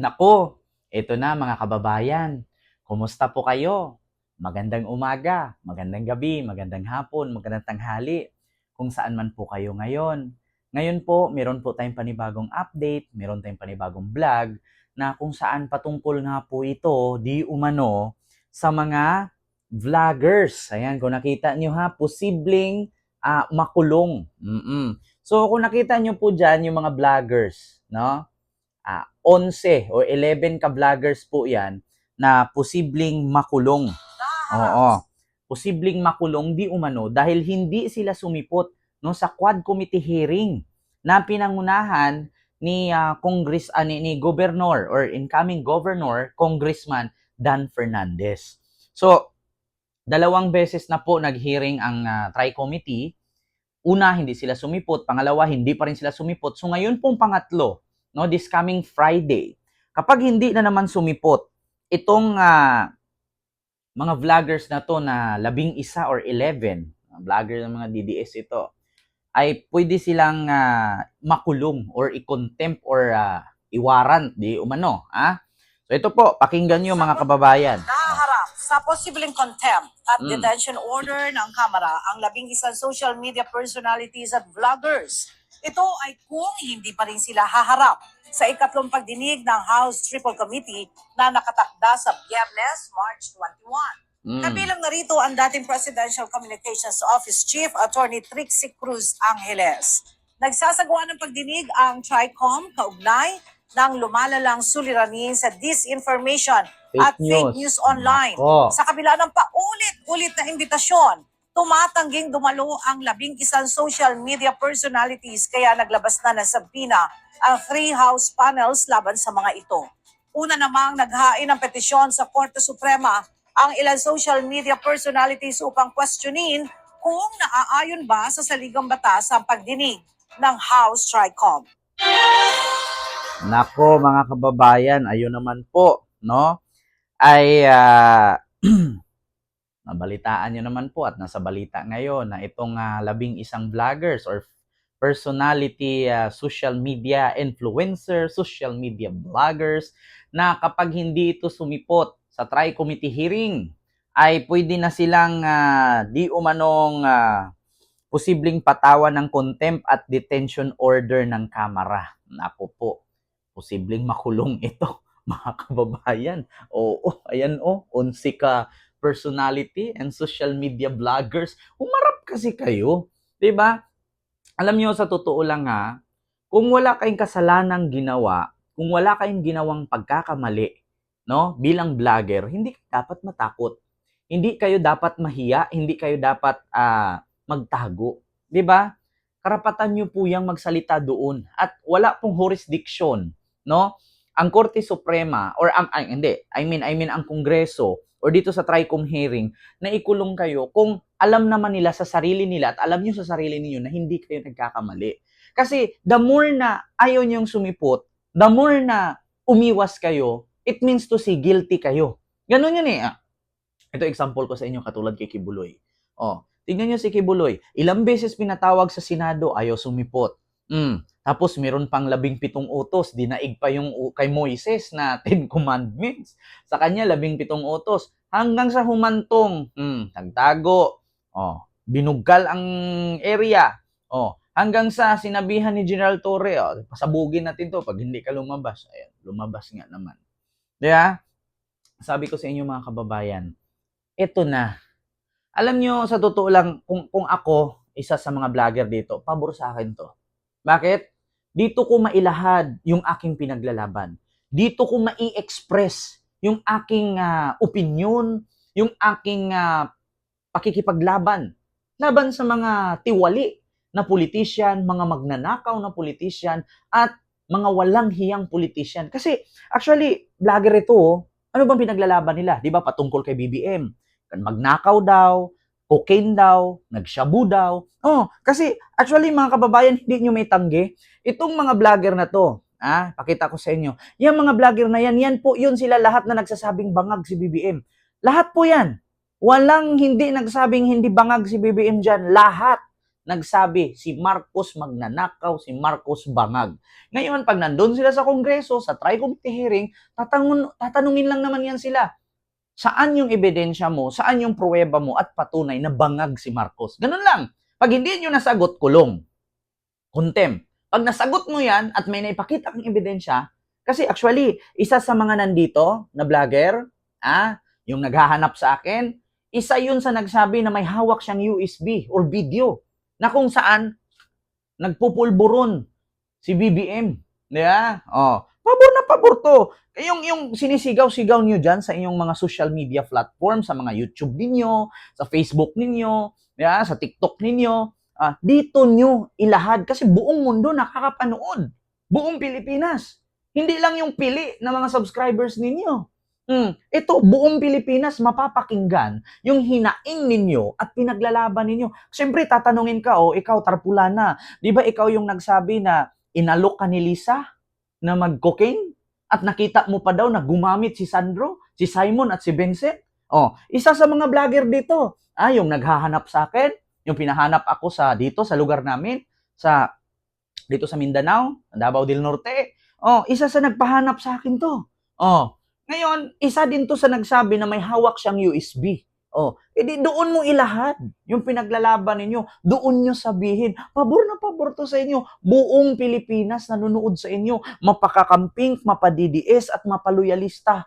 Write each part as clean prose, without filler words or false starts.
Naku, eto na mga kababayan. Kumusta po kayo? Magandang umaga, magandang gabi, magandang hapon, magandang tanghali. Kung saan man po kayo ngayon. Ngayon po, meron po tayong panibagong update, meron tayong panibagong vlog na kung saan patungkol nga po ito, di umano, sa mga vloggers. Ayan, kung nakita nyo ha, posibleng makulong. So, kung nakita nyo po dyan yung mga vloggers, no? 11 o 11 ka-vloggers po yan na posibleng makulong. Oo. Posibleng makulong di umano dahil hindi sila sumipot no sa Quad Committee hearing na pinangunahan ni Governor or incoming Governor Congressman Dan Fernandez. So, dalawang beses na po nag-hearing ang Tri-Committee. Una, hindi sila sumipot. Pangalawa, hindi pa rin sila sumipot. So ngayon pong pangatlo, no, this coming Friday, kapag hindi na naman sumipot, itong mga vloggers na to na 11 or 11, vlogger ng mga DDS ito, ay pwede silang makulong or i-contempt or i-warrant, di umano. So ito po, pakinggan nyo mga kababayan. Naharap sa posibleng contempt at detention order ng Kamara ang 11 social media personalities at vloggers. Ito ay kung hindi pa rin sila haharap sa ikatlong pagdinig ng House Triple Committee na nakatakda sa Biyernes, March 21. Kabilang na rito ang dating Presidential Communications Office Chief Attorney Trixie Cruz Angeles. Nagsasagawa ng pagdinig ang TRICOM kaugnay ng lumalalang suliranin sa disinformation at fake news online. Sa kabila ng paulit-ulit na imbitasyon, tumatangging dumalo ang 11 social media personalities kaya naglabas na ng sabina ang 3 House panels laban sa mga ito. Una namang naghain ng petisyon sa Korte Suprema ang ilang social media personalities upang questionin kung naaayon ba sa saligang batas ang pagdinig ng House TRICOM. Nako mga kababayan, ayun naman po, no? Ay nabalitaan nyo naman po at nasa balita ngayon na itong 11 vloggers or personality, social media influencer, social media vloggers na kapag hindi ito sumipot sa Tri-Committee hearing ay pwede na silang di umanong posibleng patawan ng contempt at detention order ng Kamara. Nako po, posibleng makulong ito, mga kababayan. Oo, ayan 11 ka personality and social media vloggers. Humarap kasi kayo, 'di ba? Alam niyo sa totoo lang kung wala kayong kasalanang ginawa, kung wala kayong ginawang pagkakamali, no, bilang vlogger, hindi kayo dapat matakot. Hindi kayo dapat mahiya, hindi kayo dapat magtago, 'di ba? Karapatan niyo po yang magsalita doon at wala pong jurisdiction, no? Ang Korte Suprema or I mean ang Kongreso or dito sa TRICOM hearing na ikulong kayo kung alam naman nila sa sarili nila at alam niyo sa sarili niyo na hindi kayo nagkakamali. Kasi the more na ayaw niyong sumipot, the more na umiwas kayo, it means to say guilty kayo. Ganun yun eh. Ito example ko sa inyo katulad kay Kibuloy. Tingnan niyo si Kibuloy. Ilang beses pinatawag sa Senado, ayaw sumipot. Tapos meron pang 17 utos, dinaig pa yung kay Moises na 10 commandments. Sa kanya 17 utos hanggang sa humantong, nagtago. Binuggal ang area. Hanggang sa sinabihan ni General Torre, pasabugin natin to pag hindi ka lumabas. Ayan, lumabas nga naman. Diba? Sabi ko sa inyo mga kababayan, ito na. Alam nyo, sa totoo lang, kung ako, isa sa mga vlogger dito, pabor sa akin to. Bakit? Dito ko mailahad yung aking pinaglalaban. Dito ko mai-express yung aking opinion, yung aking pakikipaglaban. Laban sa mga tiwali na politician, mga magnanakaw na politician, at mga walang hiyang politician. Kasi, actually, vlogger ito, ano bang pinaglalaban nila? Di ba patungkol kay BBM? Magnakaw daw, cocaine daw, nagshabu daw. Kasi actually mga kababayan, hindi nyo may tanggi. Itong mga vlogger na to, pakita ko sa inyo. Yung mga vlogger na yan po yun sila lahat na nagsasabing bangag si BBM. Lahat po yan. Walang hindi nagsabing hindi bangag si BBM dyan. Lahat. nagsabi, si Marcos magnanakaw, si Marcos bangag. Ngayon, pag nandun sila sa Kongreso, sa tri-committee hearing, tatanungin lang naman yan sila. Saan yung ebidensya mo, saan yung pruweba mo at patunay na bangag si Marcos? Ganun lang. Pag hindi nyo nasagot, kulong. Contempt. Pag nasagot mo yan at may naipakita kang ebidensya, kasi actually, isa sa mga nandito na vlogger, yung naghahanap sa akin, isa yun sa nagsabi na may hawak siyang USB or video na kung saan nagpupulburon si BBM. Diba? Pabor na pabor to. Yung sinisigaw-sigaw niyo dyan sa inyong mga social media platform, sa mga YouTube ninyo, sa Facebook ninyo, diba? Sa TikTok ninyo, dito nyo ilahad kasi buong mundo nakakapanood. Buong Pilipinas. Hindi lang yung pili ng mga subscribers ninyo. Ito, buong Pilipinas mapapakinggan yung hinaing ninyo at pinaglalaban ninyo. Siyempre, tatanungin ka, ikaw tarpulana, di ba ikaw yung nagsabi na inalok ka ni Lisa na mag-cocaine? At nakita mo pa daw na gumamit si Sandro, si Simon at si Vincent? Isa sa mga vlogger dito, yung naghahanap sa akin, yung pinahanap ako dito sa lugar namin, dito sa Mindanao, Davao del Norte. Isa sa nagpahanap sa akin to. Ngayon, isa din to sa nagsabi na may hawak siyang USB. Edi doon mo ilahad yung pinaglalaban ninyo. Doon nyo sabihin, pabor na pabor to sa inyo. Buong Pilipinas nanonood sa inyo. Mapakakamping, mapadidies at mapaloyalista.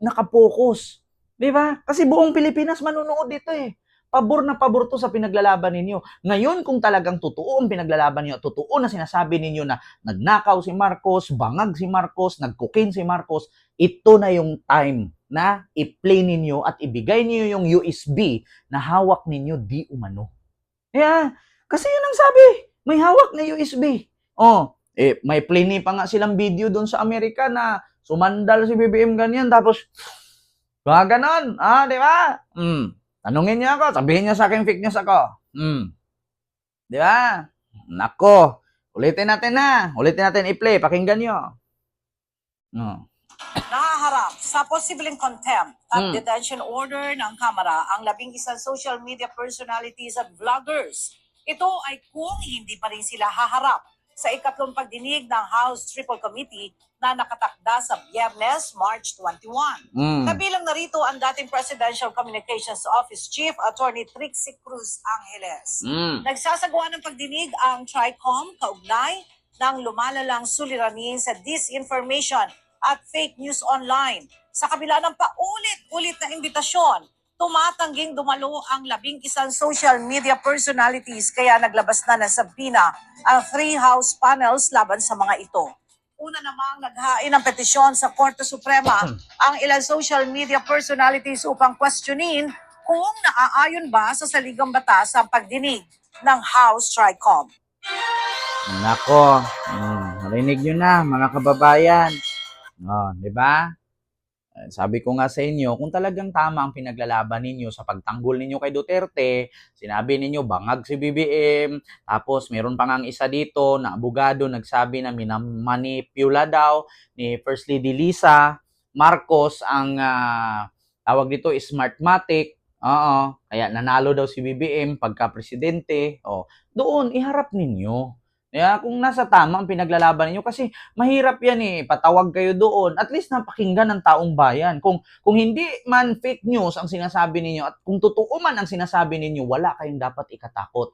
Nakapokus. Diba? Kasi buong Pilipinas manonood dito eh. Pabor na pabor to sa pinaglalaban ninyo. Ngayon, kung talagang totoo ang pinaglalaban ninyo, totoo na sinasabi ninyo na nagnakaw si Marcos, bangag si Marcos, nag-cocaine si Marcos, ito na yung time na i-play ninyo at ibigay niyo yung USB na hawak ninyo di umano. Kasi yun ang sabi, may hawak na USB. May play pa nga silang video doon sa Amerika na sumandal si BBM ganyan, tapos, ganon, di ba? Tanungin niya ako, sabihin niya sa akin fake news ako. Di ba? Nako, ulitin natin i-play, pakinggan niyo. Nahaharap sa posibleng contempt at detention order ng Kamara ang 11 social media personalities at vloggers. Ito ay kung hindi pa rin sila haharap sa ikatlong pagdinig ng House Triple Committee na nakatakda sa Biyernes, March 21. Kabilang narito ang dating Presidential Communications Office Chief Attorney Trixie Cruz Angeles. Nagsasagawa ng pagdinig ang TRICOM kaugnay ng lumalalang suliranin sa disinformation at fake news online. Sa kabila ng paulit-ulit na imbitasyon, tumatangging dumalo ang 11 social media personalities kaya naglabas na ng sabina ang 3 House panels laban sa mga ito. Una namang naghain ng petisyon sa Korte Suprema ang ilang social media personalities upang questionin kung naaayon ba sa saligang batas ang pagdinig ng House TRICOM. Nako, narinig nyo na mga kababayan. Di ba? Sabi ko nga sa inyo, kung talagang tama ang pinaglalaban ninyo sa pagtanggol ninyo kay Duterte, sinabi ninyo bangag si BBM, tapos meron pa nga isa dito na abogado nagsabi na minamanipula daw ni First Lady Lisa Marcos ang tawag dito Smartmatic. Kaya nanalo daw si BBM pagka-presidente. Doon, iharap ninyo. Kung nasa tama ang pinaglalaban ninyo, kasi mahirap yan patawag kayo doon, at least napakinggan ng taong bayan. Kung hindi man fake news ang sinasabi ninyo, at kung totoo man ang sinasabi ninyo, wala kayong dapat ikatakot.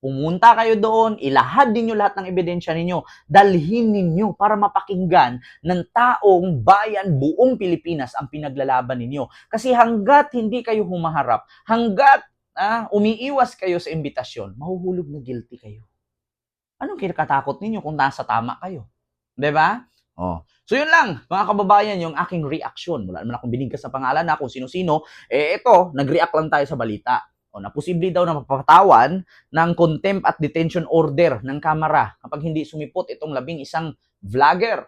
Pumunta kayo doon, ilahad ninyo lahat ng ebidensya ninyo, dalhin ninyo para mapakinggan ng taong bayan, buong Pilipinas ang pinaglalaban ninyo. Kasi hanggat hindi kayo humaharap, hanggat umiiwas kayo sa imbitasyon, mahuhulog na guilty kayo. Anong kinakatakot ninyo kung nasa tama kayo? Diba? So yun lang, mga kababayan, yung aking reaction. Wala naman akong binigkas sa pangalan na kung sino-sino. Ito, nag-react lang tayo sa balita. Na posible daw na mapapatawan ng contempt at detention order ng Kamara kapag hindi sumipot itong 11 vlogger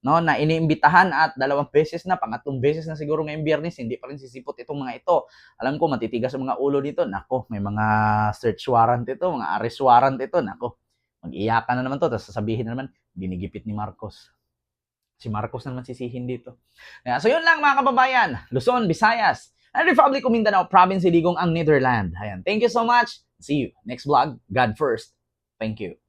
na iniimbitahan at 2 beses na, pangatlong beses na siguro ngayong Biyernes, hindi pa rin sisipot itong mga ito. Alam ko, matitigas ang mga ulo dito. Nako, may mga search warrant ito, mga arrest warrant ito. Nako, mag-iyakan na naman to, tapos sasabihin na naman, dinigipit ni Marcos. Si Marcos na naman sisihin dito. So yun lang mga kababayan, Luzon, Visayas, and Republic of Mindanao Province, Digong ang Netherlands. Ayan. Thank you so much. See you next vlog. God first. Thank you.